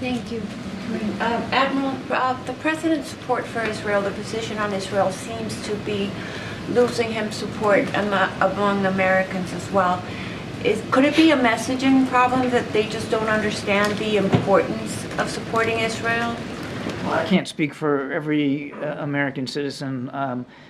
Thank you. Admiral, the President's support for Israel, the position on Israel seems to be losing him support among Americans as well. Could it be a messaging problem that they just don't understand the importance of supporting Israel? Well, I can't speak for every American citizen.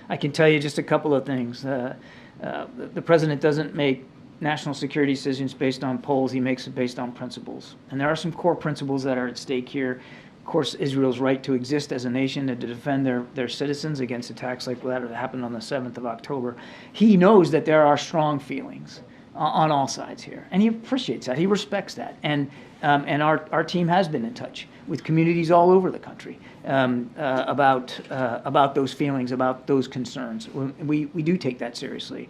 I can tell you just a couple of things. The President doesn't make national security decisions based on polls. He makes it based on principles. And there are some core principles that are at stake here. Of course, Israel's right to exist as a nation and to defend their citizens against attacks like that happened on the 7th of October. He knows that there are strong feelings on all sides here, and he appreciates that. He respects that. And our team has been in touch with communities all over the country about those feelings, about those concerns. We do take that seriously.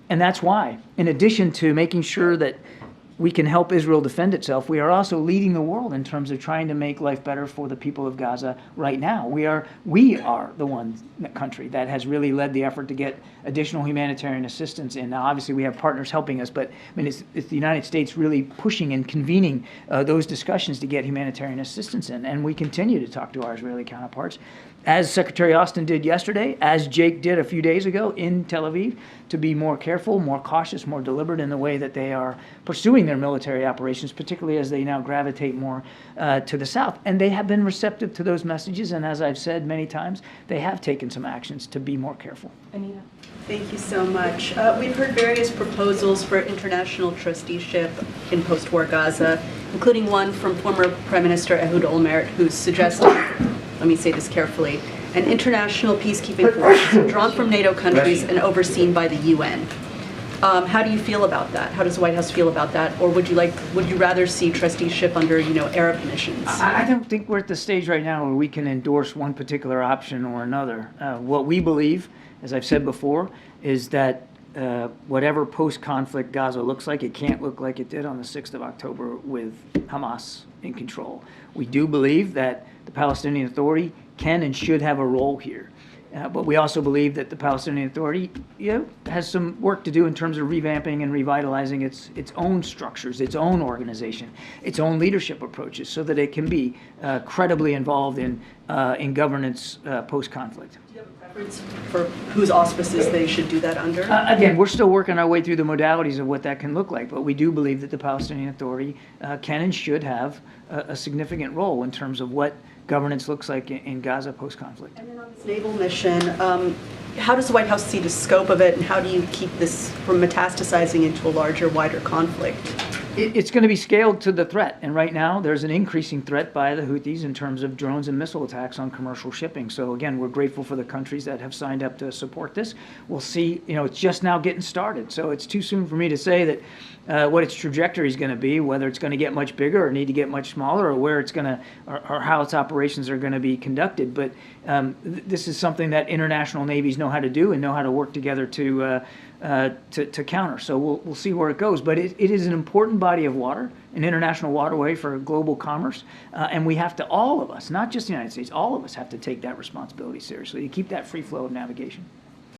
And that's why, in addition to making sure that we can help Israel defend itself, we are also leading the world in terms of trying to make life better for the people of Gaza right now. We are the country that has really led the effort to get additional humanitarian assistance in. Now, obviously, we have partners helping us, but I mean, it's the United States really pushing and convening those discussions to get humanitarian assistance in. And we continue to talk to our Israeli counterparts, as Secretary Austin did yesterday, as Jake did a few days ago in Tel Aviv, to be more careful, more cautious, more deliberate in the way that they are pursuing their military operations, particularly as they now gravitate more to the south. And they have been receptive to those messages, and as I've said many times, they have taken some actions to be more careful. Anita. Thank you so much. We've heard various proposals for international trusteeship in post-war Gaza, including one from former Prime Minister Ehud Olmert, who's suggesting, let me say this carefully, an international peacekeeping force drawn from NATO countries and overseen by the UN. How do you feel about that? How does the White House feel about that? Or would you rather see trusteeship under, Arab missions? I don't think we're at the stage right now where we can endorse one particular option or another. What we believe, as I've said before, is that whatever post-conflict Gaza looks like, it can't look like it did on the 6th of October with Hamas in control. We do believe that the Palestinian Authority can and should have a role here. But we also believe that the Palestinian Authority has some work to do in terms of revamping and revitalizing its own structures, its own organization, its own leadership approaches, so that it can be credibly involved in governance post-conflict. Do you have a preference for whose auspices they should do that under? Again, we're still working our way through the modalities of what that can look like, but we do believe that the Palestinian Authority can and should have a significant role in terms of what governance looks like in Gaza post-conflict. And then on this naval mission, how does the White House see the scope of it, and how do you keep this from metastasizing into a larger, wider conflict? It's going to be scaled to the threat, and right now there's an increasing threat by the Houthis in terms of drones and missile attacks on commercial shipping. So again, we're grateful for the countries that have signed up to support this. We'll see, it's just now getting started, so it's too soon for me to say that what its trajectory is going to be, whether it's going to get much bigger or need to get much smaller, or where it's going to, or how its operations are going to be conducted. But this is something that international navies know how to do and know how to work together to counter. So we'll see where it goes. But it is an important body of water, an international waterway for global commerce, and we have to, all of us, not just the United States, all of us have to take that responsibility seriously to keep that free flow of navigation.